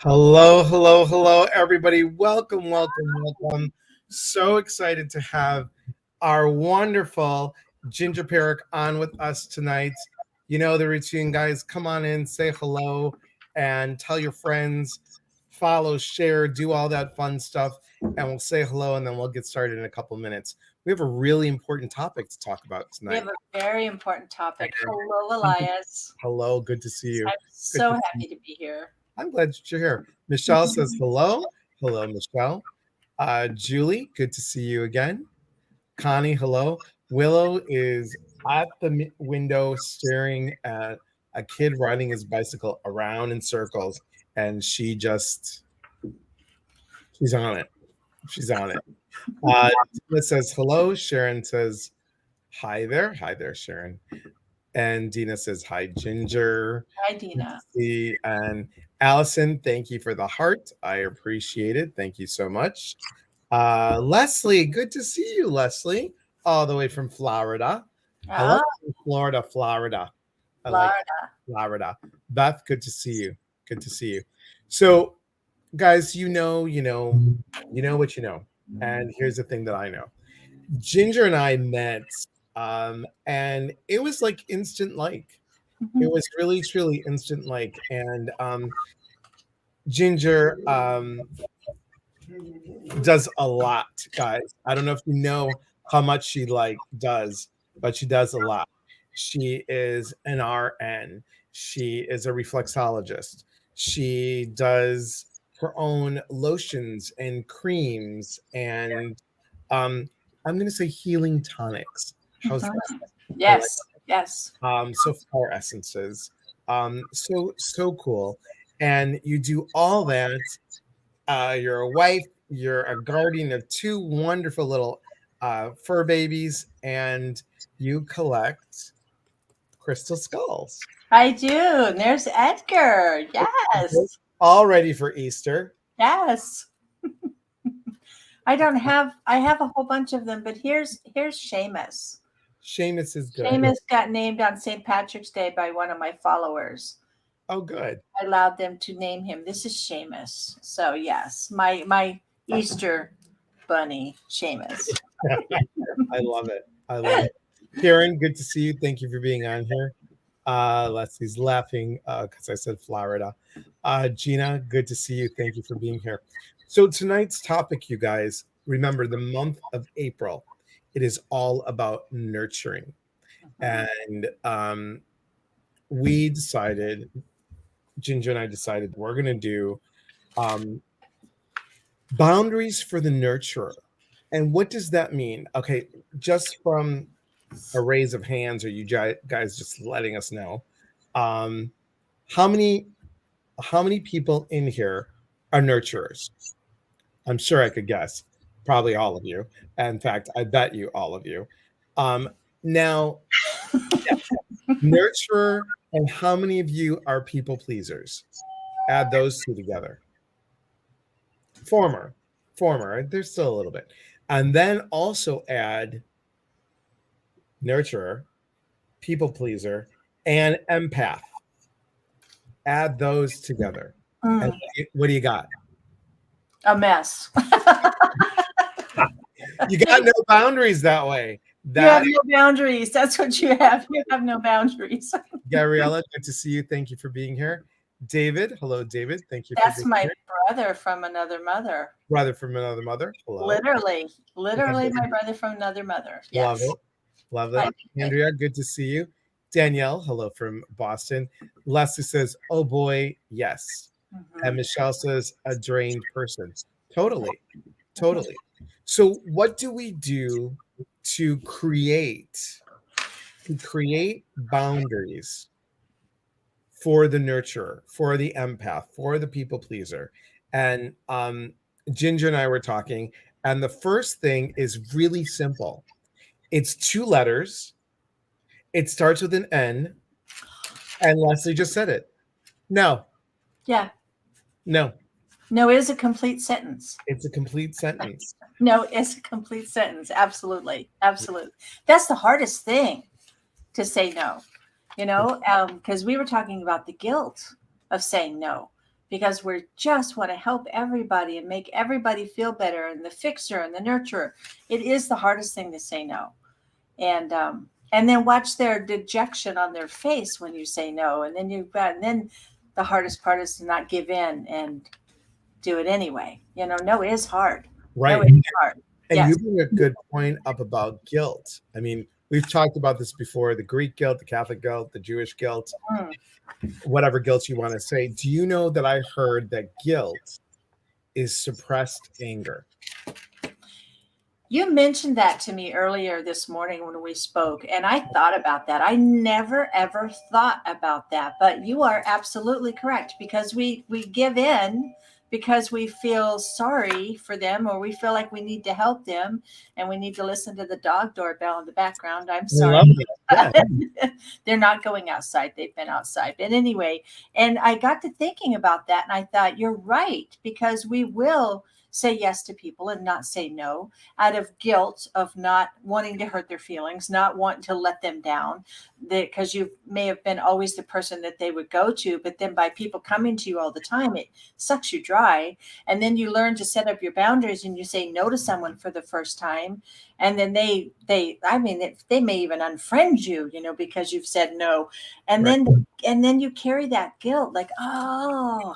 Hello, hello, hello, everybody. Welcome, welcome, welcome. So excited to have our wonderful Ginger Parrack on with us tonight. You know the routine, guys. Come on in, say hello, and tell your friends, follow, share, do all that fun stuff. And we'll say hello, and then we'll get started in a couple minutes. We have a really important topic to talk about tonight. We have a very important topic. Hello, Elias. Hello, good to see you. I'm so happy to be here. I'm glad that you're here. Michelle says hello. Hello, Michelle. Julie, good to see you again. Connie, hello. Willow is at the window staring at a kid riding his bicycle around in circles, and she's on it. She's on it. Tina says hello. Sharon says hi there. Hi there, Sharon. And Dina says hi, Ginger. Hi, Dina. And Allison, thank you for the heart. I appreciate it. Thank you so much. Leslie, good to see you, Leslie, all the way from Florida. Hello, Florida. I like Florida. Beth, good to see you. Good to see you. So, guys, you know what you know. And here's the thing that I know. Ginger and I met, and it was like instant like. It was really, truly instant like. And Ginger does a lot, guys. I don't know if you know how much she does, but she does a lot. She is an RN. She is a reflexologist. She does her own lotions and creams and I'm going to say healing tonics. How's that? Yes, yes. So flower essences. So cool. And you do all that. You're a wife, you're a guardian of two wonderful little fur babies, and you collect crystal skulls. I do. And there's Edgar. Yes. All ready for Easter. Yes. I have a whole bunch of them, but here's Seamus. Seamus is good. Seamus got named on St. Patrick's Day by one of my followers. Oh, good. I allowed them to name him. This is Seamus. So yes, my Easter bunny, Seamus. I love it. I love it. Karen, good to see you. Thank you for being on here. Leslie's laughing because I said Florida. Gina, good to see you. Thank you for being here. So tonight's topic, you guys, remember the month of April. It is all about nurturing. And we decided, Ginger and I decided we're going to do boundaries for the nurturer. And what does that mean? Okay, just from a raise of hands, or you guys just letting us know, how many people in here are nurturers? I'm sure I could guess. Probably all of you. In fact, I bet you all of you. Now, nurturer, and how many of you are people pleasers? Add those two together. Former. There's still a little bit. And then also add nurturer, people pleaser, and empath. Add those together. And what do you got? A mess. You got no boundaries that way. You have no boundaries. That's what you have. You have no boundaries. Gabriella, good to see you. Thank you for being here. David, hello, David. Thank you. That's my brother from another mother. Brother from another mother. Hello. Literally my brother from another mother. Yes. Love it. Andrea, good to see you. Danielle, hello from Boston. Leslie says, oh boy, yes. And Michelle says, a drained person. Totally. So what do we do to create boundaries for the nurturer, for the empath, for the people pleaser? And Ginger and I were talking, and the first thing is really simple. It's 2 letters. It starts with an N, and Leslie just said it. No. Yeah. No. No is a complete sentence. It's a complete sentence. No is a complete sentence. Absolutely. That's the hardest thing, to say no, because we were talking about the guilt of saying no, because we just want to help everybody and make everybody feel better, and the fixer and the nurturer. It is the hardest thing to say no. And then watch their dejection on their face when you say no. And then the hardest part is to not give in and do it anyway. No is hard. Right. No is hard. And Yes. you bring a good point up about guilt. I mean, we've talked about this before, the Greek guilt, the Catholic guilt, the Jewish guilt, whatever guilt you want to say. Do you know that I heard that guilt is suppressed anger? You mentioned that to me earlier this morning when we spoke, and I thought about that. I never, ever thought about that, but you are absolutely correct, because we give in because we feel sorry for them, or we feel like we need to help them, and we need to listen to the dog doorbell in the background. I'm sorry. Yeah. They're not going outside. They've been outside. But anyway, and I got to thinking about that, and I thought, you're right, because we will say yes to people and not say no out of guilt of not wanting to hurt their feelings, not wanting to let them down, because you may have been always the person that they would go to, but then by people coming to you all the time, it sucks you dry. And then you learn to set up your boundaries, and you say no to someone for the first time, and then they may even unfriend you, because you've said no. And Right. then you carry that guilt, like, oh,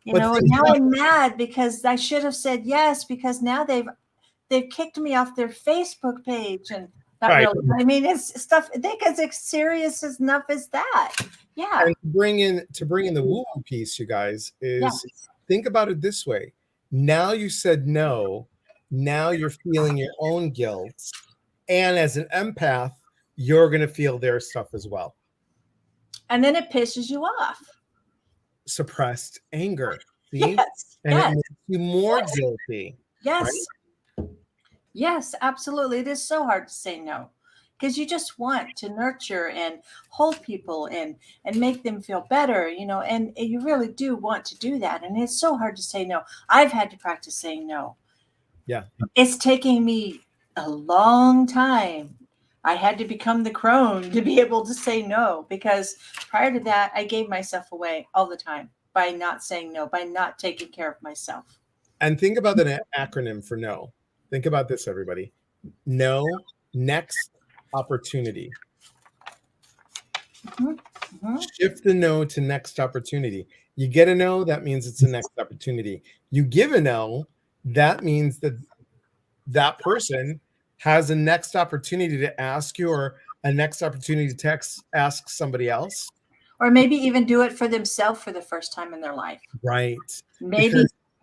But now I'm mad because I should have said yes, because now they've kicked me off their Facebook page. And not right. really. I mean, it's stuff. I think it's as serious enough as that. Yeah. And to bring in the woo-woo piece, you guys, is think about it this way. Now you said no. Now you're feeling your own guilt. And as an empath, you're going to feel their stuff as well. And then it pisses you off. Suppressed anger. See? Yes. And it makes you more guilty. Yes. Right? Yes, absolutely. It is so hard to say no, because you just want to nurture and hold people and make them feel better, and you really do want to do that. And it's so hard to say no. I've had to practice saying no. Yeah. It's taking me a long time. I had to become the crone to be able to say no, because prior to that, I gave myself away all the time by not saying no, by not taking care of myself. And think about the acronym for no. Think about this, everybody. No, next opportunity. Shift the no to next opportunity. You get a no, that means it's the next opportunity. You give a no, that means that person has a next opportunity to ask you, or a next opportunity to ask somebody else. Or maybe even do it for themselves for the first time in their life. Right.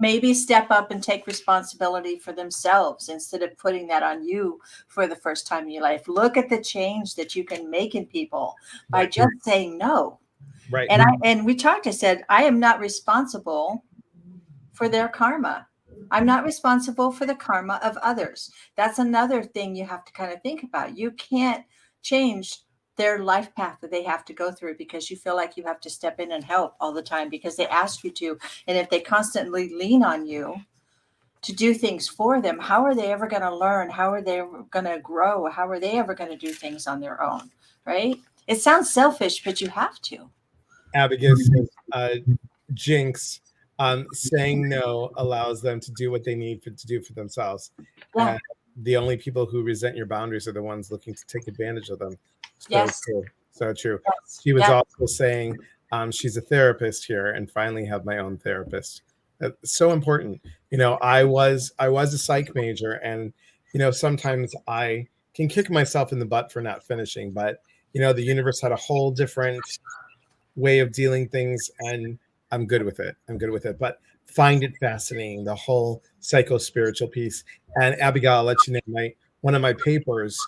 Maybe step up and take responsibility for themselves instead of putting that on you for the first time in your life. Look at the change that you can make in people by just saying no. Right. And I said, I am not responsible for their karma. I'm not responsible for the karma of others. That's another thing you have to kind of think about. You can't change their life path that they have to go through because you feel like you have to step in and help all the time because they ask you to. And if they constantly lean on you to do things for them, how are they ever going to learn? How are they going to grow? How are they ever going to do things on their own? Right? It sounds selfish, but you have to. Abigail says, Jinx, saying no allows them to do what they need to do for themselves. Yeah. The only people who resent your boundaries are the ones looking to take advantage of them. Yes. So true. Yes. She was also saying she's a therapist here and finally have my own therapist. That's so important. I was a psych major, and sometimes I can kick myself in the butt for not finishing, but the universe had a whole different way of dealing things, and I'm good with it. But find it fascinating, the whole psycho-spiritual piece. And Abigail, I'll let you know, one of my papers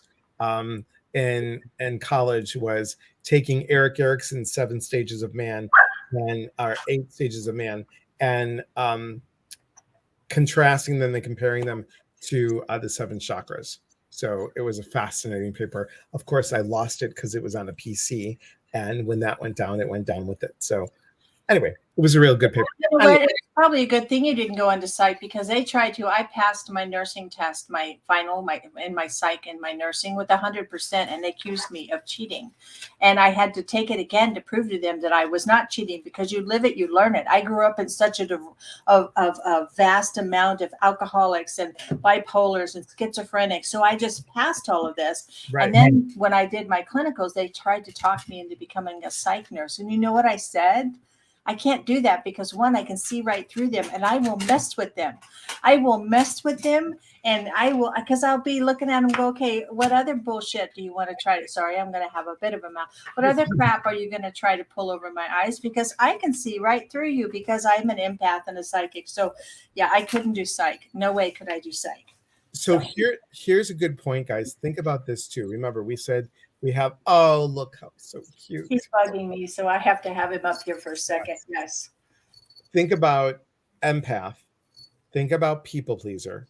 in college was taking Erik Erikson's 7 Stages of Man and 8 Stages of Man, and contrasting them and comparing them to the 7 chakras. So it was a fascinating paper. Of course, I lost it because it was on a PC, and when that went down, it went down with it. So anyway, it was a real good paper. Probably a good thing you didn't go into psych, because they tried to. I passed my nursing test, my final, my psych and my nursing with 100%, and they accused me of cheating, and I had to take it again to prove to them that I was not cheating, because you live it, you learn it. I grew up in such a vast amount of alcoholics and bipolars and schizophrenics, so I just passed all of this. Right. And then when I did my clinicals, they tried to talk me into becoming a psych nurse, and you know what I said? I can't do that, because one, I can see right through them, and I will mess with them. I will mess with them, and I will, because I'll be looking at them and go, okay, what other bullshit do you want to try to, sorry, I'm going to have a bit of a mouth. What other crap are you going to try to pull over my eyes? Because I can see right through you, because I'm an empath and a psychic. So yeah, I couldn't do psych. No way could I do psych. So here's a good point, guys. Think about this too. Remember, we said we have, oh, look how so cute. He's bugging me, so I have to have him up here for a second. Yes. Think about empath. Think about people pleaser.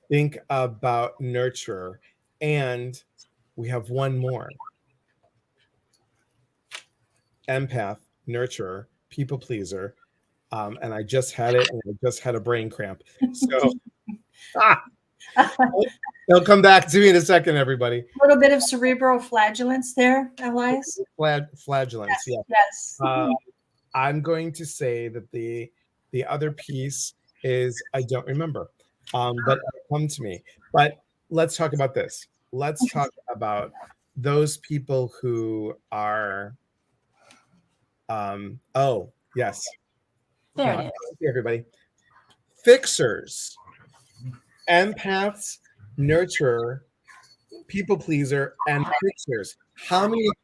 Think about nurturer. And we have one more. Empath, nurturer, people pleaser. And I just had it, and I just had a brain cramp. So they'll come back to me in a second, everybody. A little bit of cerebral flagellance there, Elias. Flagellance, yes. yeah. Yes. I'm going to say that the other piece is I don't remember, but it'll come to me. But let's talk about this. Let's talk about those people who are. Oh yes, There it is. everybody. Fixers, empaths, nurturer, people pleaser, and fixers. How many of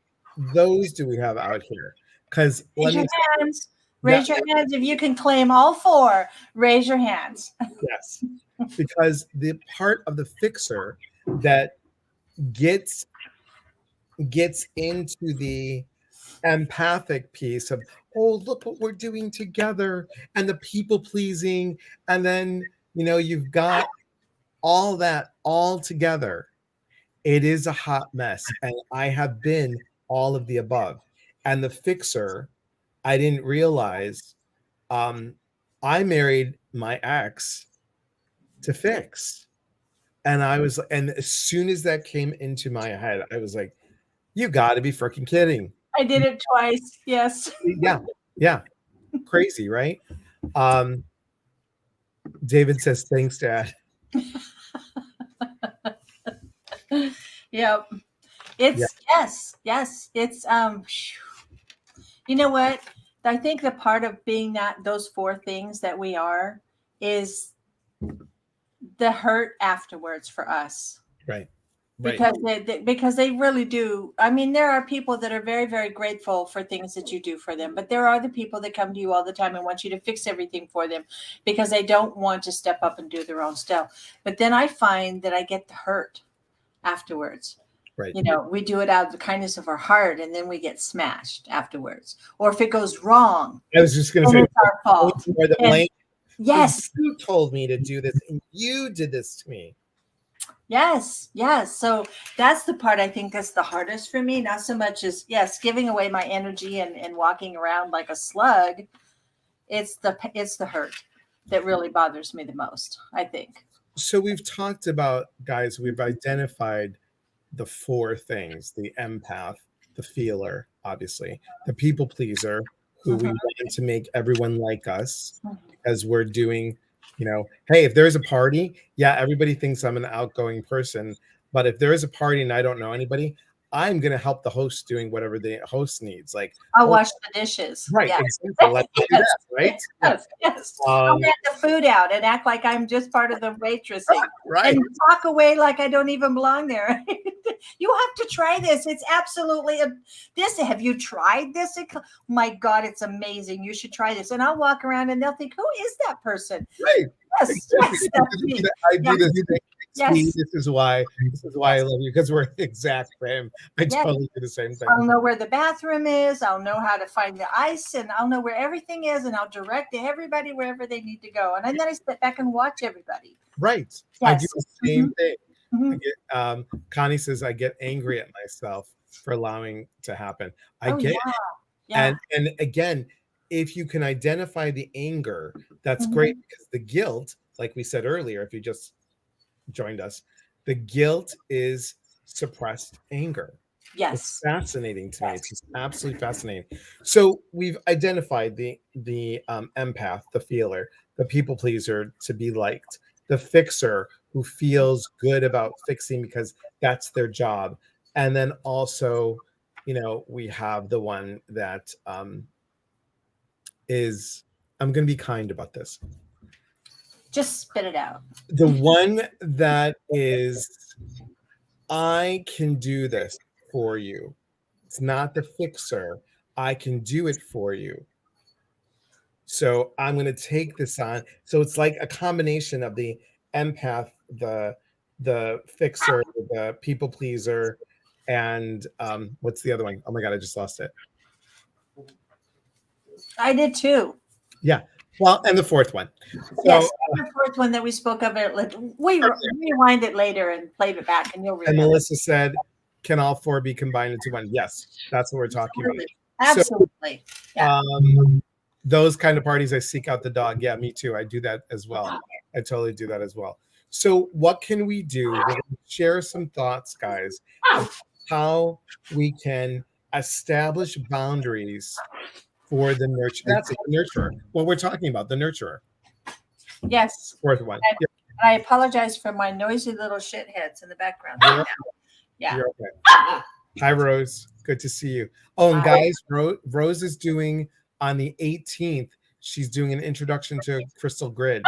those do we have out here? Because raise your hands. Raise your hands if you can claim all four. Raise your hands. Yes, because the part of the fixer that gets into the empathic piece of, oh, look what we're doing together, and the people pleasing, and then you've got all that all together. It is a hot mess, and I have been all of the above. And the fixer, I didn't realize, I married my ex to fix. And as soon as that came into my head, I was like, you got to be freaking kidding. I did it twice. Yes. Yeah. Crazy, right? David says, thanks, Dad. Yep. It's yes. It's you know what? I think the part of being those four things that we are is the hurt afterwards for us. Right. Because they really do. I mean, there are people that are very, very grateful for things that you do for them, but there are the people that come to you all the time and want you to fix everything for them because they don't want to step up and do their own stuff. But then I find that I get the hurt afterwards. Right. We do it out of the kindness of our heart, and then we get smashed afterwards. Or if it goes wrong, I was just going to say, it's our fault. Yes, you told me to do this, and you did this to me. Yes. So that's the part I think that's the hardest for me. Not so much as giving away my energy and walking around like a slug. It's the hurt that really bothers me the most, I think. So we've talked about, guys, we've identified the four things: the empath, the feeler, obviously, the people pleaser, who we want to make everyone like us because we're doing, hey, if there's a party, everybody thinks I'm an outgoing person. But if there is a party and I don't know anybody, I'm going to help the host doing whatever the host needs. Like, I'll wash the dishes. Right. Yes. Exactly. Let's do that, right? Yes. I'll get the food out and act like I'm just part of the waitressing. Right. And talk away like I don't even belong there. You have to try this. It's absolutely have you tried this? My God, it's amazing. You should try this. And I'll walk around and they'll think, who is that person? Right. Yes. Exactly. Yes, that's me. I do this thing. Yes. This is why I love you, because we're the exact same. I totally do the same thing. I'll know where the bathroom is. I'll know how to find the ice, and I'll know where everything is, and I'll direct everybody wherever they need to go. And then I sit back and watch everybody. Right. Yes. I do the same thing. I get, Connie says I get angry at myself for allowing to happen. I get it. And again, if you can identify the anger, that's great, because the guilt, like we said earlier, if you just joined us, the guilt is suppressed anger. It's Yes. fascinating to me. It's just absolutely fascinating. So we've identified the empath, the feeler, the people pleaser to be liked, the fixer who feels good about fixing because that's their job, and then also, we have the one that is, I'm going to be kind about this. Just spit it out. The one that is, I can do this for you. It's not the fixer. I can do it for you. So I'm going to take this on. So it's like a combination of the empath, the fixer, the people pleaser, and what's the other one? Oh my God, I just lost it. I did too. Yeah. Well, and the fourth one. So, Yes, the fourth one that we spoke of it. We rewind it later and played it back, and you'll and remember. Melissa said, "Can all four be combined into one?" Yes, that's what we're talking about. Absolutely. Yeah. Those kind of parties, I seek out the dog. Yeah, me too. I do that as well. I totally do that as well. So what can we do? We're going to share some thoughts, guys, of how we can establish boundaries for the nurture. That's the nurturer. What we're talking about, the nurturer. Yes. Fourth one. I apologize for my noisy little shitheads in the background. Yeah. You're okay. Hi, Rose. Good to see you. Oh, and guys, Rose is doing on the 18th. She's doing an introduction to Crystal Grid.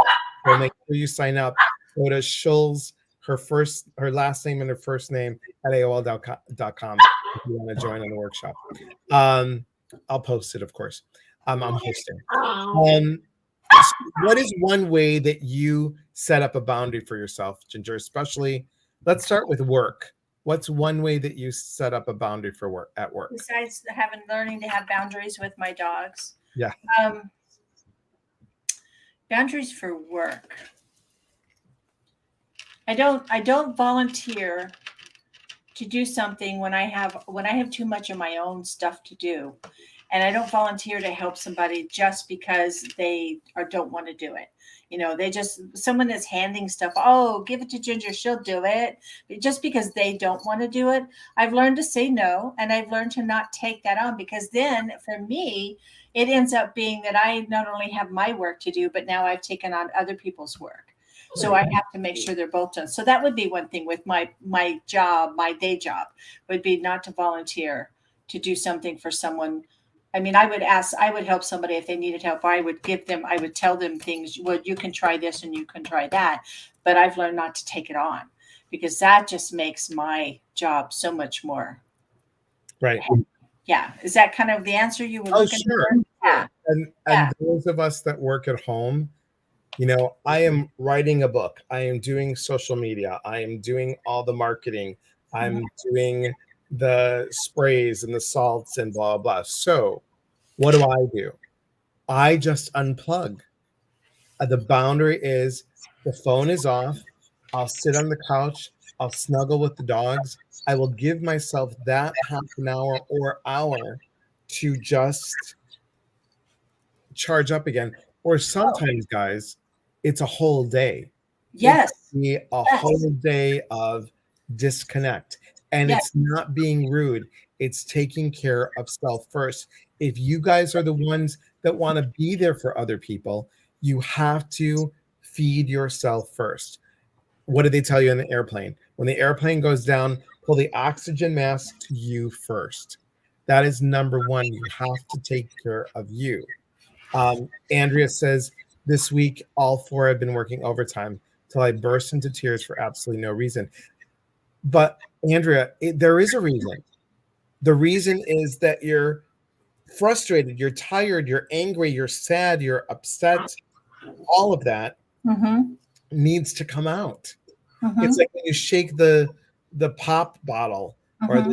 So make sure you sign up. Go to Schulz, her last name and her first name at AOL.com if you want to join on the workshop. I'll post it, of course. I'm hosting. So what is one way that you set up a boundary for yourself, Ginger? Especially, let's start with work. What's one way that you set up a boundary for work at work? Besides learning to have boundaries with my dogs. Yeah. Boundaries for work. I don't volunteer to do something when I have too much of my own stuff to do. And I don't volunteer to help somebody just because they don't want to do it. Someone that's handing stuff, oh, give it to Ginger, she'll do it. Just because they don't want to do it. I've learned to say no, and I've learned to not take that on, because then for me, it ends up being that I not only have my work to do, but now I've taken on other people's work. So I have to make sure they're both done. So that would be one thing with my job, my day job, would be not to volunteer to do something for someone. I mean, I would help somebody if they needed help. I would tell them things. Well, you can try this and you can try that. But I've learned not to take it on, because that just makes my job so much more. Right. Yeah. Is that kind of the answer you were looking for? Yeah. And those of us that work at home, I am writing a book. I am doing social media. I am doing all the marketing. I'm doing the sprays and the salts and blah, blah. So what do? I just unplug. The boundary is the phone is off. I'll sit on the couch. I'll snuggle with the dogs. I will give myself that half an hour or hour to just charge up again. Or sometimes, guys, it's a whole day. Yes. It can be a whole day of disconnect. And it's not being rude. It's taking care of self first. If you guys are the ones that want to be there for other people, you have to feed yourself first. What did they tell you in the airplane? When the airplane goes down, pull the oxygen mask to you first. That is number one. You have to take care of you. Andrea says, this week, all four have been working overtime till I burst into tears for absolutely no reason. But Andrea, there is a reason. The reason is that you're frustrated, you're tired, you're angry, you're sad, you're upset. All of that needs to come out. It's like when you shake the pop bottle or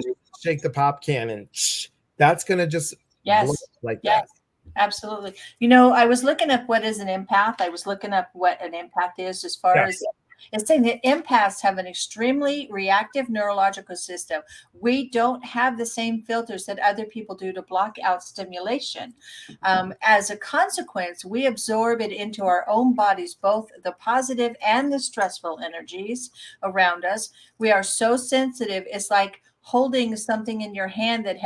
shake the pop can, and that's going to just blow like that. Absolutely. I was looking up what is an empath. I was looking up what an empath is as far as It's saying that empaths have an extremely reactive neurological system. We don't have the same filters that other people do to block out stimulation. As a consequence, we absorb it into our own bodies, both the positive and the stressful energies around us. We are so sensitive. It's like holding something in your hand that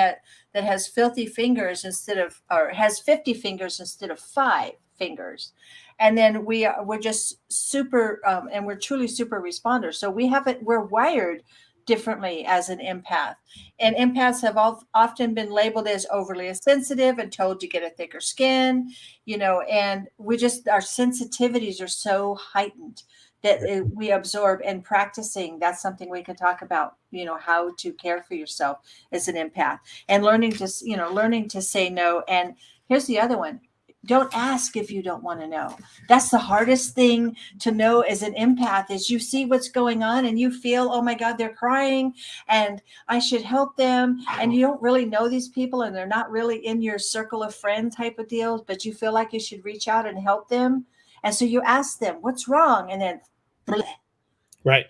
has filthy fingers instead of, or has 50 fingers instead of 5 fingers. And then we're just super, and we're truly super responders. So we're wired differently as an empath. And empaths have often been labeled as overly sensitive and told to get a thicker skin, and our sensitivities are so heightened that we absorb. And practicing, that's something we could talk about, how to care for yourself as an empath, and learning to say no. And here's the other one. Don't ask if you don't want to know. That's the hardest thing to know as an empath, is you see what's going on and you feel, oh my God, they're crying and I should help them. And you don't really know these people and they're not really in your circle of friends type of deals, but you feel like you should reach out and help them. And so you ask them, what's wrong? And then, bleh. Right.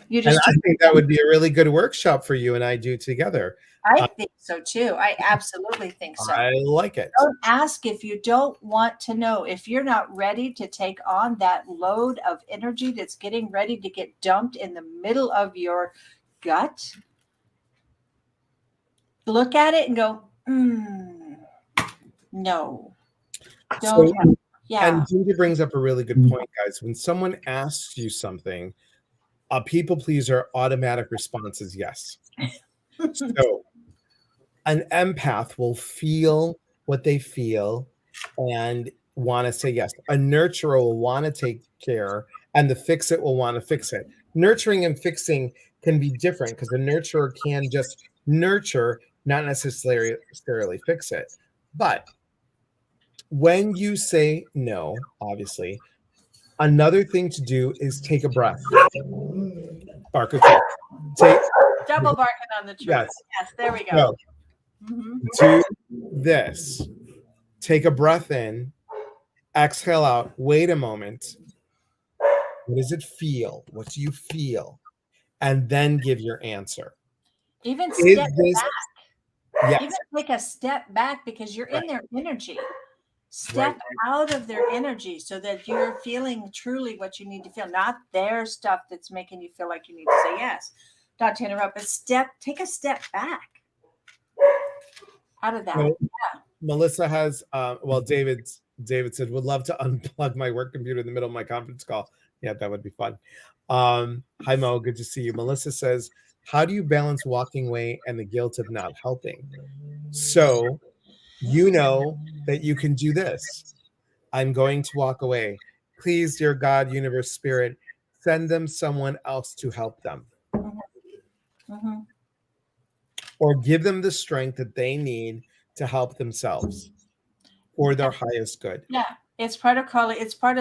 You And just, I think that would be a really good workshop for you and I do together. I think so too. I absolutely think so. I like it. Don't ask if you don't want to know. If you're not ready to take on that load of energy that's getting ready to get dumped in the middle of your gut, look at it and go, no. Don't. Yeah. And Ginger brings up a really good point, guys. When someone asks you something, a people pleaser automatic response is yes. So an empath will feel what they feel and want to say yes. A nurturer will want to take care, and the fix it will want to fix it. Nurturing and fixing can be different because a nurturer can just nurture, not necessarily fix it. But when you say no, obviously, another thing to do is take a breath. Bark a tree. Double barking on the tree. Yes. Yes, there we go. Do this. Take a breath in, exhale out, wait a moment. What does it feel? What do you feel? And then give your answer. Even step back. Yes. Even take a step back because you're in their energy. Step out of their energy so that you're feeling truly what you need to feel, not their stuff that's making you feel like you need to say yes. Not to interrupt, but take a step back out of that. So, Melissa has, David said, would love to unplug my work computer in the middle of my conference call. Yeah, that would be fun. Hi, Mo, good to see you. Melissa says, how do you balance walking away and the guilt of not helping? So, you know that you can do this. I'm going to walk away. Please, dear God, universe, spirit, send them someone else to help them. Or give them the strength that they need to help themselves for their highest good. Yeah. It's part of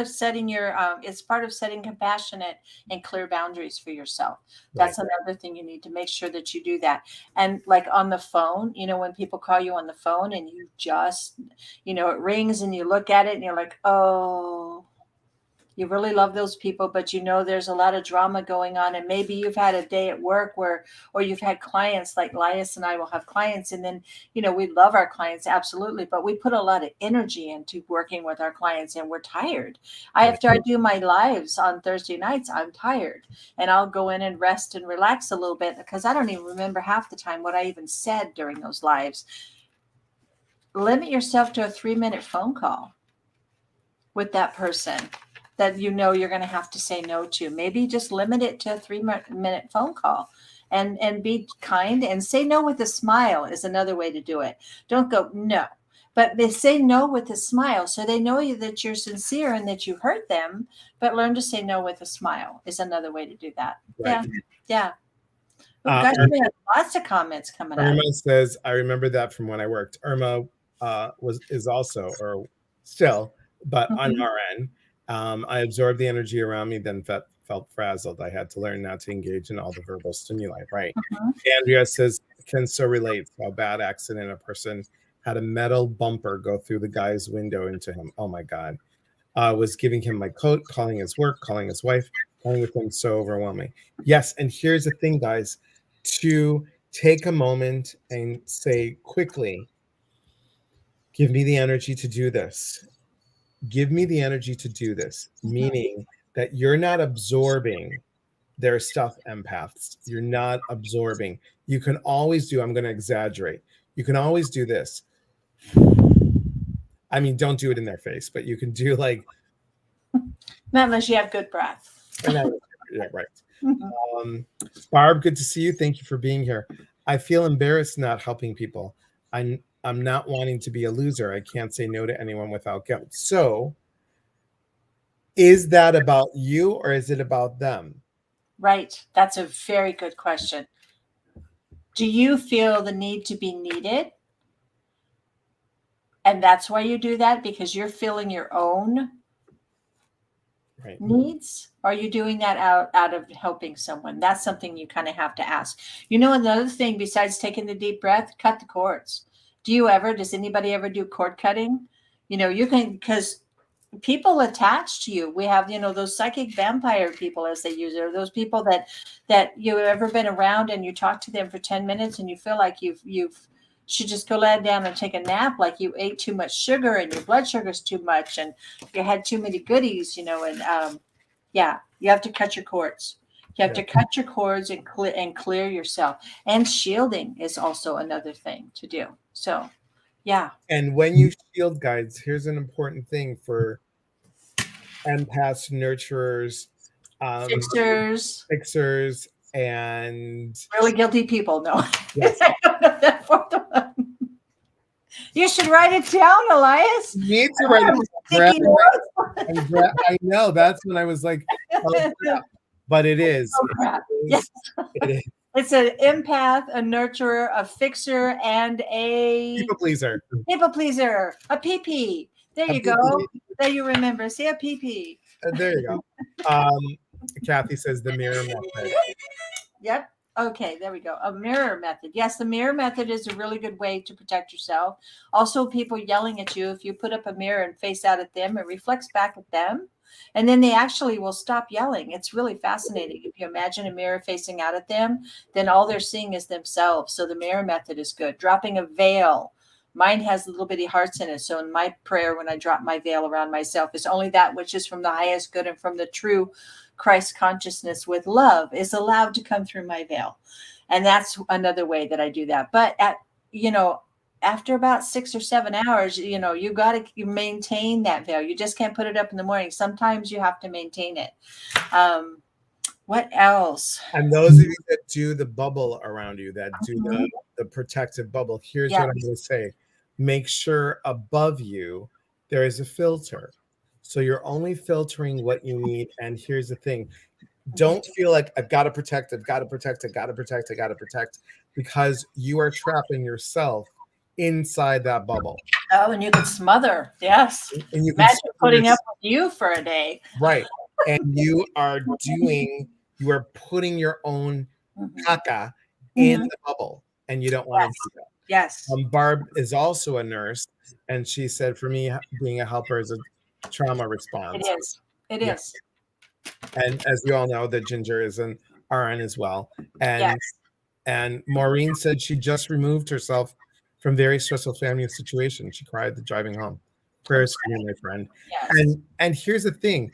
setting it's part of setting compassionate and clear boundaries for yourself. That's another thing you need to make sure that you do that. And like on the phone, when people call you on the phone and you just, it rings and you look at it and you're like, oh, you really love those people, but there's a lot of drama going on. And maybe you've had a day at work or you've had clients, like Lias and I will have clients. And then, we love our clients, absolutely. But we put a lot of energy into working with our clients and we're tired. After I do my lives on Thursday nights, I'm tired and I'll go in and rest and relax a little bit because I don't even remember half the time what I even said during those lives. Limit yourself to a 3-minute phone call with that person that you're going to have to say no to. Maybe just limit it to a 3-minute phone call and be kind and say no with a smile is another way to do it. Don't go no, but they say no with a smile. So they know that you're sincere and that you hurt them, but learn to say no with a smile is another way to do that. Right. Yeah. Oh, gosh, we have lots of comments coming up. Irma says, I remember that from when I worked. Irma is also, or still, but on our end. I absorbed the energy around me, then felt frazzled. I had to learn not to engage in all the verbal stimuli. Right. Andrea says, can so relate. A bad accident. A person had a metal bumper go through the guy's window into him. Oh my God. Was giving him my coat, calling his work, calling his wife. Playing with them so overwhelming. Yes, and here's the thing, guys, to take a moment and say quickly, give me the energy to do this. Give me the energy to do this, meaning that you're not absorbing their stuff, empaths. You're not absorbing. You can always do, I'm going to exaggerate. You can always do this. I mean, don't do it in their face, but you can do like, Not unless you have good breath. and that, yeah, right. Um, Barb, good to see you. Thank you for being here. I feel embarrassed not helping people. I'm not wanting to be a loser. I can't say no to anyone without guilt. So, is that about you or is it about them? Right. That's a very good question. Do you feel the need to be needed? And that's why you do that, because you're feeling your own Right. needs? Are you doing that out of helping someone? That's something you kind of have to ask. Another thing besides taking the deep breath, cut the cords. Does anybody ever do cord cutting? You can, because people attached to you. We have, those psychic vampire people, as they use it, or those people that you've ever been around and you talk to them for 10 minutes and you feel like you've should just go lay down and take a nap, like you ate too much sugar and your blood sugar's too much and you had too many goodies, and yeah, you have to cut your cords. You have to cut your cords and clear yourself. And shielding is also another thing to do. So, yeah. And when you shield, guides, here's an important thing for empaths, nurturers, fixers, and really guilty people. No. yes. I don't know that fourth one. You should write it down, Elias. You need to write it. I know, that's when I was like, oh, crap. But it is. Oh, crap. Yes. It is. It's an empath, a nurturer, a fixer, and a People pleaser. People pleaser. A PP. There you go. There you remember. See, a PP. There you go. Kathy says the mirror method. Yep. Okay, there we go. A mirror method. Yes, the mirror method is a really good way to protect yourself. Also, people yelling at you, if you put up a mirror and face out at them, it reflects back at them. And then they actually will stop yelling. It's really fascinating. If you imagine a mirror facing out at them, then all they're seeing is themselves. So the mirror method is good. Dropping a veil. Mine has little bitty hearts in it. So in my prayer, when I drop my veil around myself, is only that which is from the highest good and from the true Christ consciousness with love is allowed to come through my veil. And that's another way that I do that. But after about 6 or 7 hours, you got to maintain that veil. You just can't put it up in the morning. Sometimes you have to maintain it. What else? And those of you that do the bubble around you, that do the protective bubble, here's what I'm going to say. Make sure above you there is a filter. So you're only filtering what you need. And here's the thing. Don't feel like I've got to protect, because you are trapping yourself inside that bubble. Oh, and you can smother. Yes. And you imagine putting up with you for a day. Right. And you are putting your own caca in the bubble, and you don't want to do that. Yes. Barb is also a nurse, and she said, for me, being a helper is a trauma response. It is. It is. And as you all know, that Ginger is an RN as well. And Maureen said she just removed herself from very stressful family situations. She cried the driving home. Prayers for you, my friend. Yes. And here's the thing,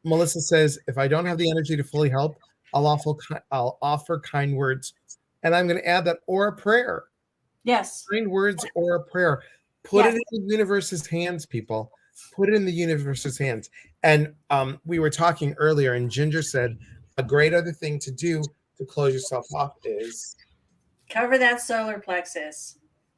Melissa says, if I don't have the energy to fully help, I'll offer kind words. And I'm going to add that, or a prayer. Yes. Kind words or a prayer. Put it in the universe's hands, people. Put it in the universe's hands. And we were talking earlier, and Ginger said a great other thing to do to close yourself off is cover that solar plexus.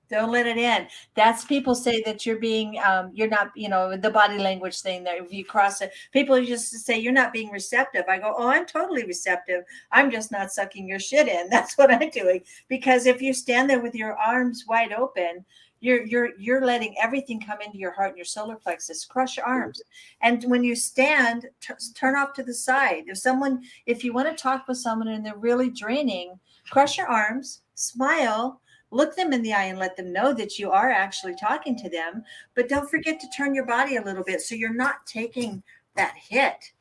Don't let it in. That's, people say that you're being, you're not, the body language thing that if you cross it, people just say you're not being receptive. I go, oh, I'm totally receptive. I'm just not sucking your shit in. That's what I'm doing. Because if you stand there with your arms wide open, you're letting everything come into your heart and your solar plexus. Crush your arms. And when you stand, turn off to the side. If you want to talk with someone and they're really draining, crush your arms, smile, look them in the eye and let them know that you are actually talking to them. But don't forget to turn your body a little bit so you're not taking that hit.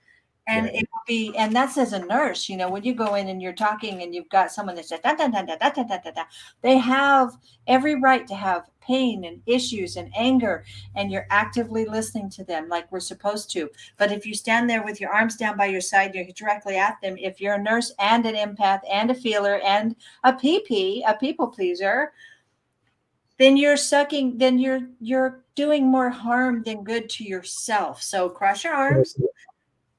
And Right. it will be, and that's as a nurse, when you go in and you're talking and you've got someone that says, da, da, da, da, da, da, da, da, da, they have every right to have pain and issues and anger, and you're actively listening to them like we're supposed to. But if you stand there with your arms down by your side, you're directly at them. If you're a nurse and an empath and a feeler and a a people pleaser, then you're doing more harm than good to yourself. So cross your arms,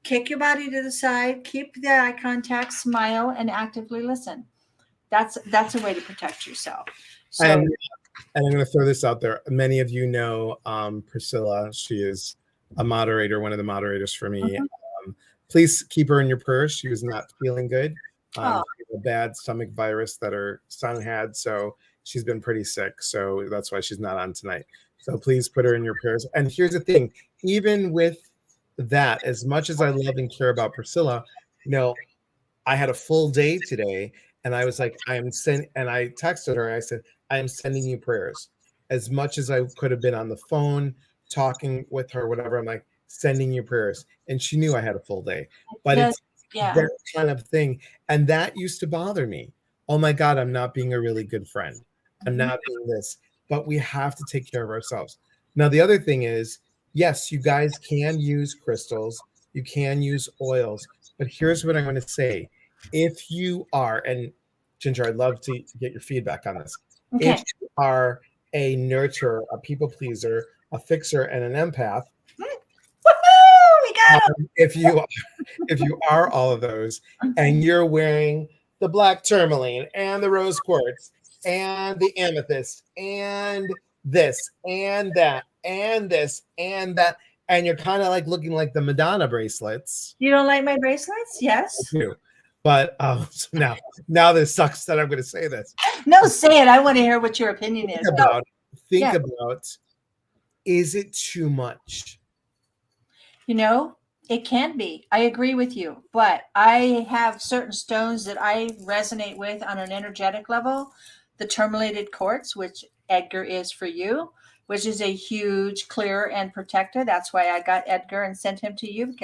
kick your body to the side, keep the eye contact, smile, and actively listen. That's a way to protect yourself. So And I'm going to throw this out there. Many of you know Priscilla. She is a moderator, one of the moderators for me. mhm. Please keep her in your prayers. She was not feeling good. Oh, She had a bad stomach virus that her son had, so she's been pretty sick. So that's why she's not on tonight. So please put her in your prayers. And here's the thing: even with that, as much as I love and care about Priscilla, I had a full day today, and I was like, and I texted her. I said, I am sending you prayers. As much as I could have been on the phone talking with her, whatever, I'm like, sending you prayers. And she knew I had a full day, but the it's yeah. that kind of thing. And that used to bother me. Oh my God, I'm not being a really good friend. I'm Mhm. not being this, but we have to take care of ourselves. Now, the other thing is, yes, you guys can use crystals, you can use oils, but here's what I'm going to say. If you are, and Ginger, I'd love to get your feedback on this. If Okay. you are a nurturer, a people pleaser, a fixer, and an empath, Woohoo! We got them. if you are all of those, and you're wearing the black tourmaline and the rose quartz and the amethyst and this and that and this and that, and you're kind of like looking like the Madonna bracelets. You don't like my bracelets? I Yes. do. But so now this sucks that I'm going to say this. No, say it. I want to hear what your opinion Think is. No. about think Yeah. about is it too much? You know, it can be. I agree with you, but I have certain stones that I resonate with on an energetic level. The tourmalated quartz, which Edgar is for you, which is a huge clear and protector. That's why I got Edgar and sent him to you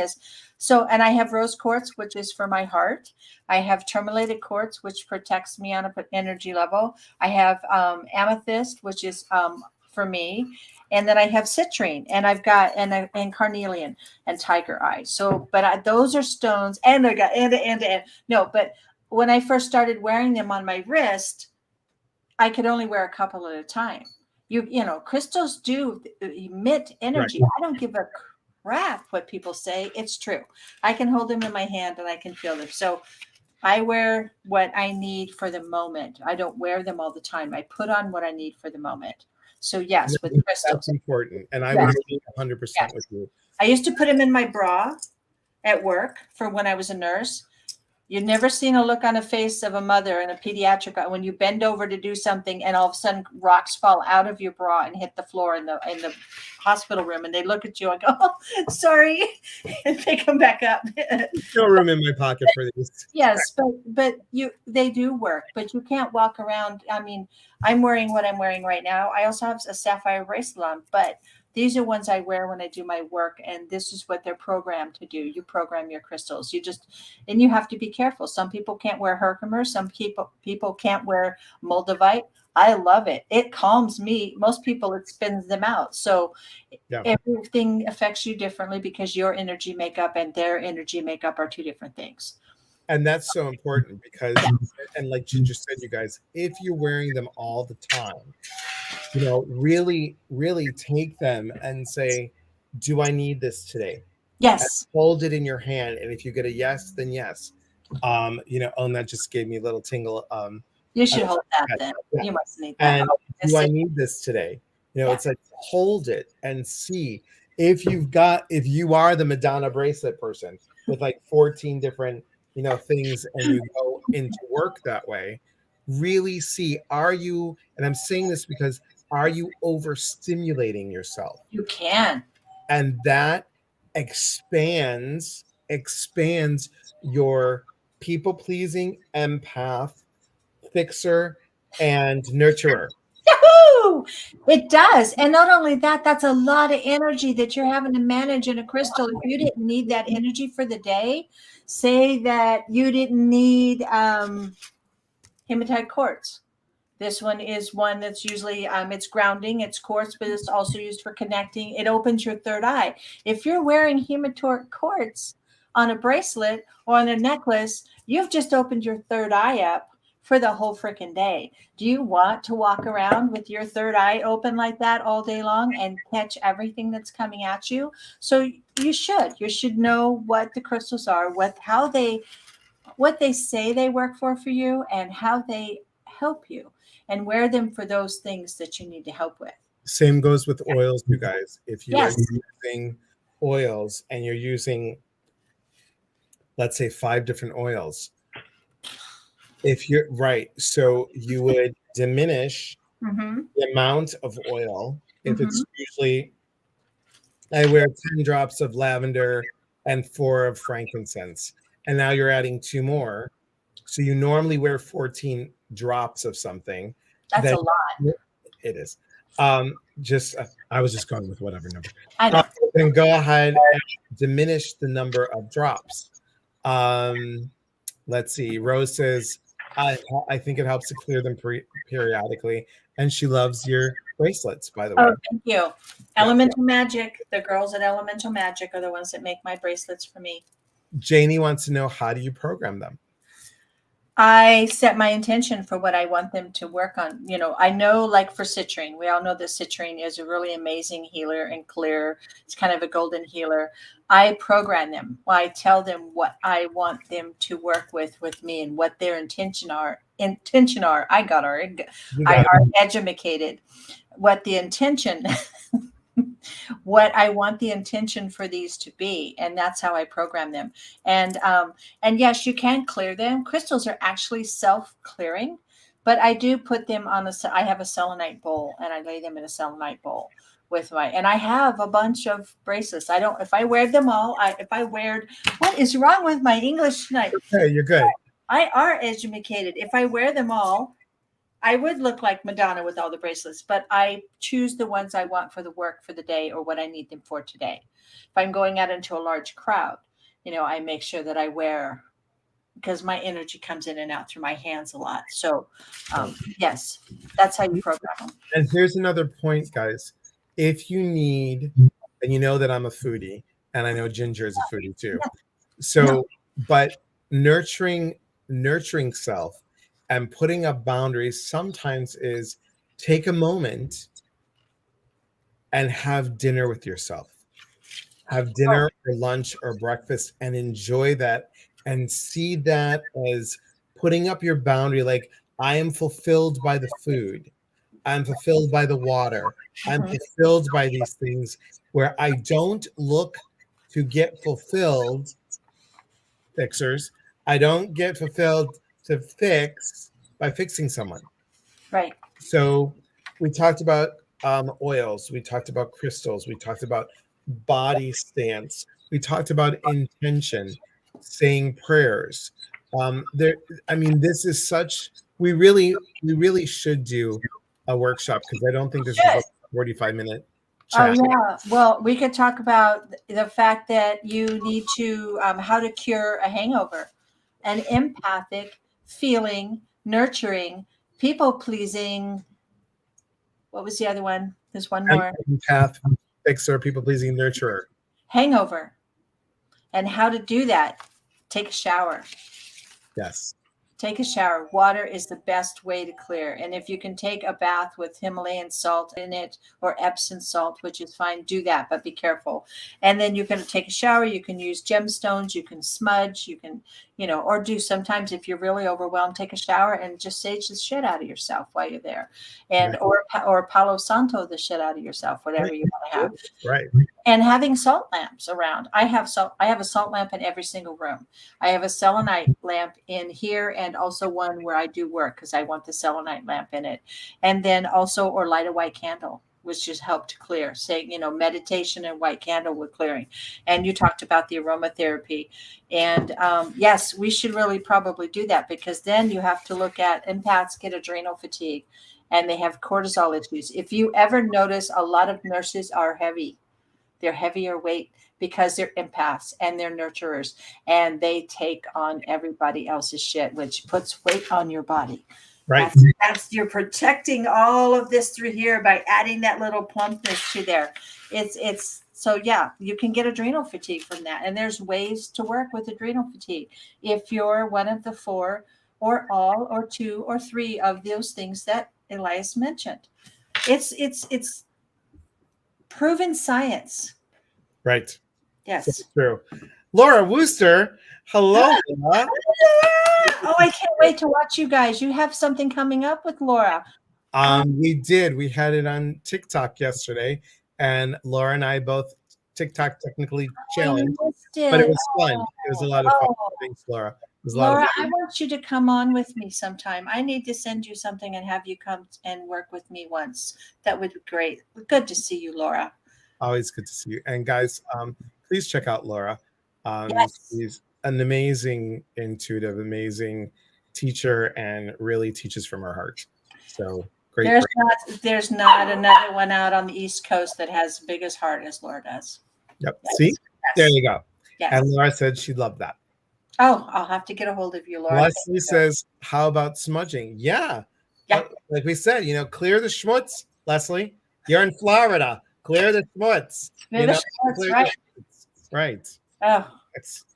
and I have rose quartz, which is for my heart. I have tourmalated quartz, which protects me on an energy level. I have amethyst, which is for me. And then I have citrine, and I've got and carnelian and tiger eye. So, but those are stones, and they got and no. But when I first started wearing them on my wrist, I could only wear a couple at a time. Crystals do emit Right. energy. I don't give a crap what people say. It's true. I can hold them in my hand and I can feel them. So I wear what I need for the moment. I don't wear them all the time. I put on what I need for the moment. So yes, with That's crystals. important. And I would Yes, agree 100% with yes. you. I used to put them in my bra at work for when I was a nurse. You've never seen a look on the face of a mother in a pediatric when you bend over to do something and all of a sudden rocks fall out of your bra and hit the floor in the hospital room, and they look at you and go, "Oh, sorry," and they come back up. No room in my pocket for these. Yes, but they do work, but you can't walk around. I mean, I'm wearing what I'm wearing right now. I also have a sapphire bracelet on, but these are ones I wear when I do my work, and this is what they're programmed to do. You program your crystals. And you have to be careful. Some people can't wear Herkimer. Some people can't wear Moldavite. I love it. It calms me. Most people, it spins them out. So Yeah. everything affects you differently because your energy makeup and their energy makeup are two different things. And that's so important because, and like Ginger said, you guys, if you're wearing them all the time, really, really take them and say, do I need this today? And Yes, hold it in your hand. And if you get a yes, then yes. And that just gave me a little tingle. you Uh, should hold that then. yeah. You must need that. And do I need this today? Yeah. It's like hold it and see if you are the Madonna bracelet person with like 14 different, things, and you go into work that way, really see, and I'm saying this because are you overstimulating yourself? You can. And that expands your people pleasing empath, fixer, and nurturer. Woo! It does. And not only that, that's a lot of energy that you're having to manage in a crystal. If you didn't need that energy for the day, say that you didn't need hematite quartz. This one is one that's usually it's grounding, it's quartz, but it's also used for connecting. It opens your third eye. If you're wearing hematite quartz on a bracelet or on a necklace, you've just opened your third eye up for the whole freaking day. Do you want to walk around with your third eye open like that all day long and catch everything that's coming at you? So you should. You should know what the crystals are, what they say they work for you, and how they help you, and wear them for those things that you need to help with. Same goes with oils, you guys. If you are Yes. using oils and you're using, let's say, 5 different oils, if you're right, so you would diminish Mm-hmm. the amount of oil. If Mm-hmm. it's usually, I wear 10 drops of lavender and 4 of frankincense, and now you're adding 2 more. So you normally wear 14 drops of something. That's Then a lot. it is. Just I was just going with whatever number. I know. Then go ahead and diminish the number of drops. Let's see. Rose says, I think it helps to clear them periodically, and she loves your bracelets, by the way. Oh, thank you. Elemental Magic. The girls at Elemental Magic are the ones that make my bracelets for me. Janie wants to know, how do you program them? I set my intention for what I want them to work on. You know, I know, like for citrine, we all know that citrine is a really amazing healer and clear. It's kind of a golden healer. I program them. I tell them what I want them to work with me, and what their intention are. I are educated. What the intention what I want the intention for these to be, and that's how I program them. And yes, you can clear them. Crystals are actually self-clearing, but I do put them on I have a selenite bowl, and I lay them in a selenite bowl with and I have a bunch of bracelets. If I wear them all, what is wrong with my English tonight? Okay, you're good. I are educated. If I wear them all, I would look like Madonna with all the bracelets, but I choose the ones I want for the work for the day, or what I need them for today. If I'm going out into a large crowd, I make sure that I wear, because my energy comes in and out through my hands a lot. So, yes, that's how you program them. And here's another point, guys. If you need, and you know that I'm a foodie, and I know Ginger is a foodie too. So, but nurturing self and putting up boundaries sometimes is take a moment and have dinner with yourself. Have dinner or lunch or breakfast and enjoy that, and see that as putting up your boundary. Like, I am fulfilled by the food. I'm fulfilled by the water. I'm fulfilled by these things, where I don't look to get fulfilled, fixers. I don't get fulfilled to fix by fixing someone. Right. So we talked about oils. We talked about crystals. We talked about body stance. We talked about intention, saying prayers. This is such. We really should do a workshop, because I don't think this is a 45-minute chat. Oh, yeah. Well, we could talk about the fact that you need to, how to cure a hangover, an empathic, feeling, nurturing, people pleasing. What was the other one? There's one more. Empath, fixer, people pleasing, nurturer. Hangover. And how to do that. Take a shower. Yes. Take a shower. Water is the best way to clear. And if you can take a bath with Himalayan salt in it, or Epsom salt, which is fine, do that, but be careful. And then you're going to take a shower. You can use gemstones. You can smudge. You can, or do, sometimes if you're really overwhelmed, take a shower and just sage the shit out of yourself while you're there. And, or Palo Santo the shit out of yourself, whatever you want to have. Right. And having salt lamps around. I have a salt lamp in every single room. I have a selenite lamp in here, and also one where I do work, because I want the selenite lamp in it. And then also, or light a white candle, which just helped to clear. Say, meditation and white candle with clearing. And you talked about the aromatherapy. And yes, we should really probably do that, because then you have to look at empaths get adrenal fatigue. and they have cortisol issues. If you ever notice, a lot of nurses are heavy. They're heavier weight because they're empaths and they're nurturers, and they take on everybody else's shit, which puts weight on your body. Right. That's you're protecting all of this through here by adding that little plumpness to there. It's so yeah, you can get adrenal fatigue from that, and there's ways to work with adrenal fatigue if you're one of the 4 or all or 2 or 3 of those things that Elias mentioned. It's proven science. Right. Yes. That's true. Laura Wooster, hello. Laura. Oh, I can't wait to watch you guys. You have something coming up with Laura. We did. We had it on TikTok yesterday, and Laura and I both TikTok technically challenged, but it was fun. It was a lot of fun. Thanks, Laura. It was a lot of Laura, fun. I want you to come on with me sometime. I need to send you something and have you come and work with me once. That would be great. Good to see you, Laura. Always good to see you. And guys, please check out Laura. Yes. She's an amazing, intuitive, amazing teacher, and really teaches from her heart. So great. There's not another one out on the East Coast that has as big as heart as Laura does. Yep. Yes. See, there you go. Yes. And Laura said she'd love that. Oh, I'll have to get a hold of you, Laura. Leslie says, how about smudging? Yeah. Like we said, clear the schmutz, Leslie. You're in Florida. Clear the schmutz. Right. Right. Oh.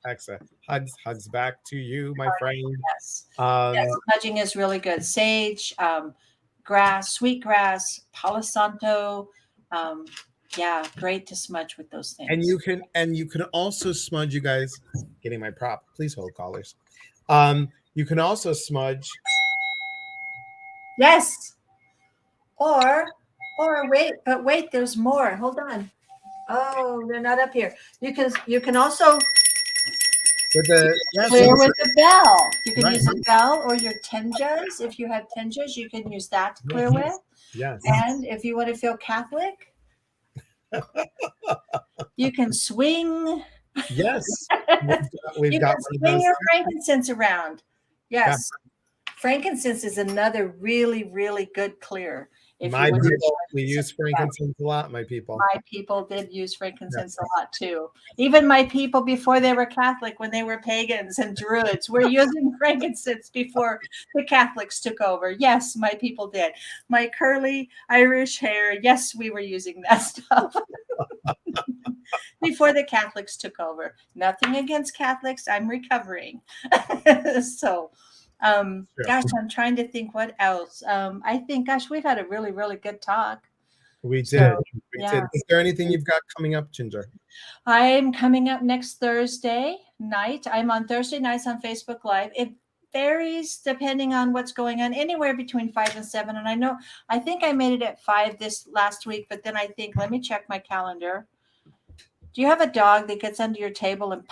Excellent. Hugs back to you, my friend. Yes. Yes, smudging is really good. Sage, grass, sweetgrass, Palo Santo. Yeah, great to smudge with those things. And you can also smudge, you guys. Getting my prop. Please hold, callers. You can also smudge. Yes. Or wait, there's more. Hold on. Oh, they're not up here. You can also clear with the bell. You can use a bell or your tenjas. If you have tenjas, you can use that to clear with. Yes. And if you want to feel Catholic, you can swing. Yes. You can swing your frankincense around. Yes. Yeah. Frankincense is another really, really good clear. We use frankincense a lot, my people. My people did use frankincense a lot too. Even my people before they were Catholic, when they were pagans and Druids, were using frankincense before the Catholics took over. Yes, my people did. My curly Irish hair, yes, we were using that stuff before the Catholics took over. Nothing against Catholics. I'm recovering. So gosh, I'm trying to think what else. I think, gosh, we've had a really, really good talk. We did. Is there anything you've got coming up, Ginger? I'm coming up next Thursday night. I'm on Thursday nights on Facebook Live. It varies depending on what's going on, anywhere between 5 and 7. And I think I made it at 5 this last week, but then I think, let me check my calendar. Do you have a dog that gets under your table and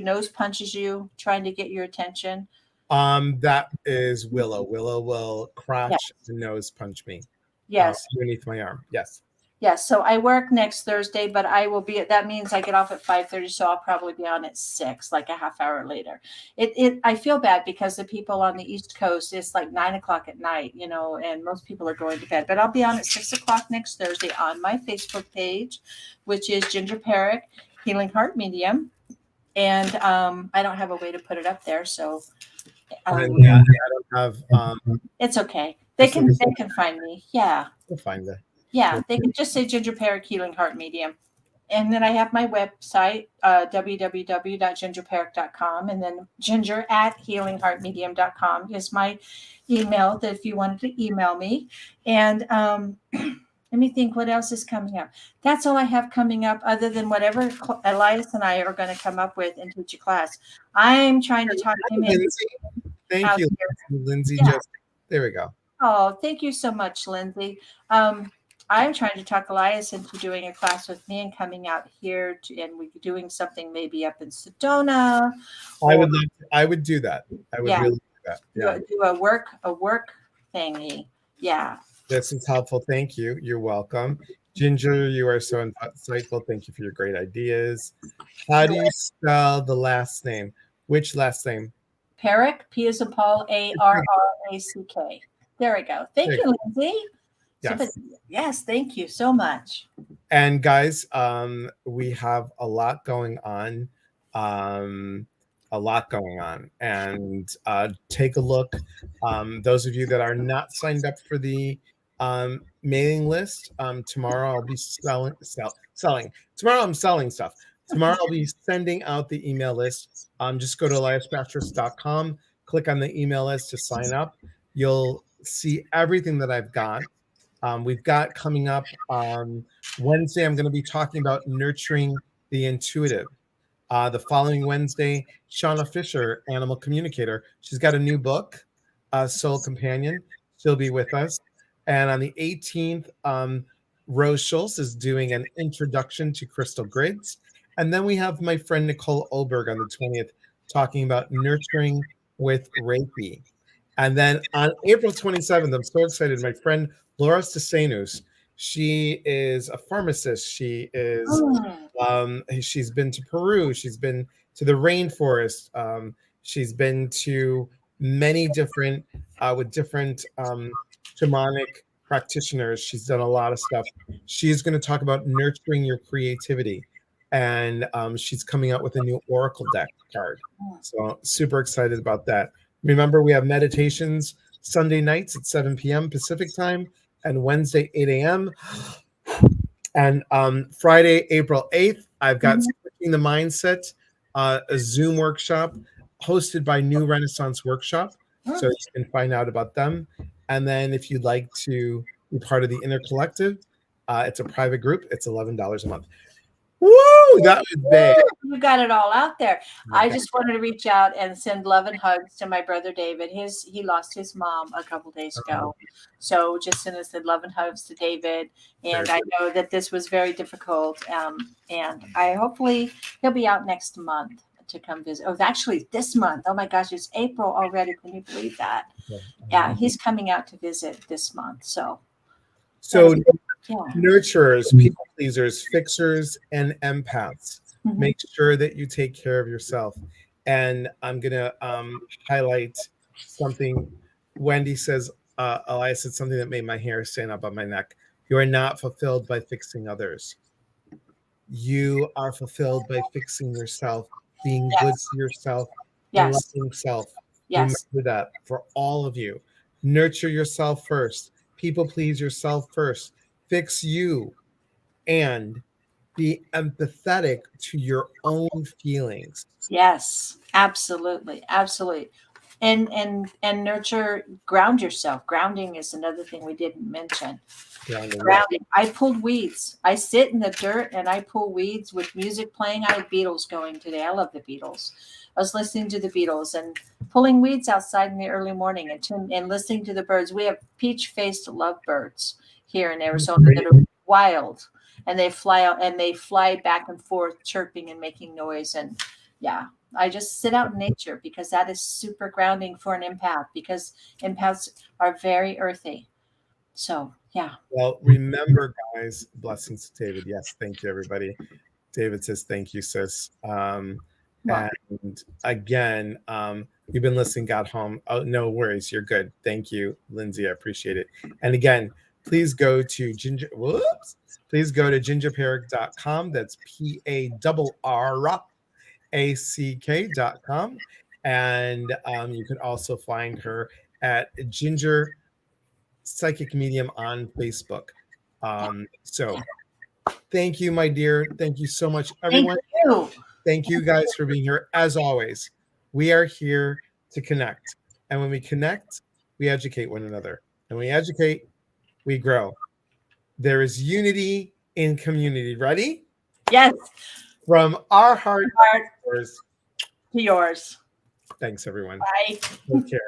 nose punches you, trying to get your attention? That is Willow. Willow will crouch and nose punch me. Yes. Underneath my arm. Yes. Yes. So I work next Thursday, but I will be that means I get off at 5:30. So I'll probably be on at 6, like a half hour later. I feel bad because the people on the East Coast, it's like 9 o'clock at night, and most people are going to bed, but I'll be on at 6 o'clock next Thursday on my Facebook page, which is Ginger Parrack, Healing Heart Medium. And I don't have a way to put it up there. So I don't have. It's okay. They can find me. Yeah. We'll find it. Yeah, they can just say Ginger Parrack Healing Heart Medium. And then I have my website, www.gingerparrack.com. And then ginger@healingheartmedium.com is my email that if you wanted to email me. And let me think what else is coming up. That's all I have coming up other than whatever Elias and I are going to come up with and teach a class. I'm trying to talk him in. Thank you, Lindsay. Yeah. There we go. Oh, thank you so much, Lindsay. I'm trying to talk Elias into doing a class with me and coming out here and we're doing something maybe up in Sedona. I would do that. I would really do that. Yeah. Do a work thingy. Yeah. This is helpful. Thank you. You're welcome. Ginger, you are so insightful. Thank you for your great ideas. How do you spell the last name? Which last name? Parrack, P as in Paul, Arrack. There we go. Thank you, Lindsay. Yes. Yes, thank you so much. And guys, we have a lot going on. And take a look. Those of you that are not signed up for the mailing list, tomorrow I'll be selling. Tomorrow I'm selling stuff. Tomorrow I'll be sending out the email list. Just go to eliaspatrice.com, click on the email list to sign up. You'll see everything that I've got. We've got coming up Wednesday, I'm going to be talking about nurturing the intuitive. The following Wednesday, Shauna Fisher, animal communicator, she's got a new book, Soul Companion. She'll be with us. And on the 18th, Rose Schultz is doing an introduction to crystal grids. And then we have my friend Nicole Olberg on the 20th talking about nurturing with Reiki. And then on April 27th, I'm so excited. My friend Laura Stasenus, she is a pharmacist. She's been to Peru. She's been to the rainforest. She's been to many different with different shamanic practitioners. She's done a lot of stuff. She's going to talk about nurturing your creativity, and she's coming out with a new Oracle deck card. So super excited about that. Remember, we have meditations Sunday nights at 7 p.m. Pacific time and Wednesday, 8 a.m. And Friday, April 8th, I've got Switching the Mindset, a Zoom workshop hosted by New Renaissance Workshop. So you can find out about them. And then if you'd like to be part of the Inner Collective, it's a private group. It's $11 a month. Woo! That was big. You got it all out there. I just wanted to reach out and send love and hugs to my brother David. He lost his mom a couple days ago. So just send us the love and hugs to David. And I know that this was very difficult. And I hopefully he'll be out next month to come visit. Oh, actually this month. Oh my gosh, it's April already. Can you believe that? Yeah, he's coming out to visit this month. So nurturers, people pleasers, fixers, and empaths. Make sure that you take care of yourself. And I'm going to highlight something. Wendy says, Elias said something that made my hair stand up on my neck. You are not fulfilled by fixing others. You are fulfilled by fixing yourself, being good to yourself, and loving yourself. Remember that for all of you. Nurture yourself first. People please yourself first. Fix you and be empathetic to your own feelings. Yes, absolutely. And nurture, ground yourself. Grounding is another thing we didn't mention. Grounding. I pulled weeds. I sit in the dirt and I pull weeds with music playing. I had Beatles going today. I love the Beatles. I was listening to the Beatles and pulling weeds outside in the early morning and listening to the birds. We have peach-faced lovebirds here in Arizona that are wild, and they fly out and they fly back and forth chirping and making noise. And I just sit out in nature because that is super grounding for an empath, because empaths are very earthy. So well, remember, guys, blessings to David. Yes, thank you, everybody. David says thank you, sis. And again, you've been listening, got home. Oh, no worries, you're good. Thank you, Lindsay. I appreciate it. And again, please go to gingerparrack.com. That's PARRACK.com. And you can also find her at Ginger Psychic Medium on Facebook. So thank you, my dear. Thank you so much, everyone. Thank you guys for being here. As always, we are here to connect. And when we connect, we educate one another. And when we educate, we grow. There is unity in community. Ready? Yes. From our heart to yours. Thanks, everyone. Bye. Take care.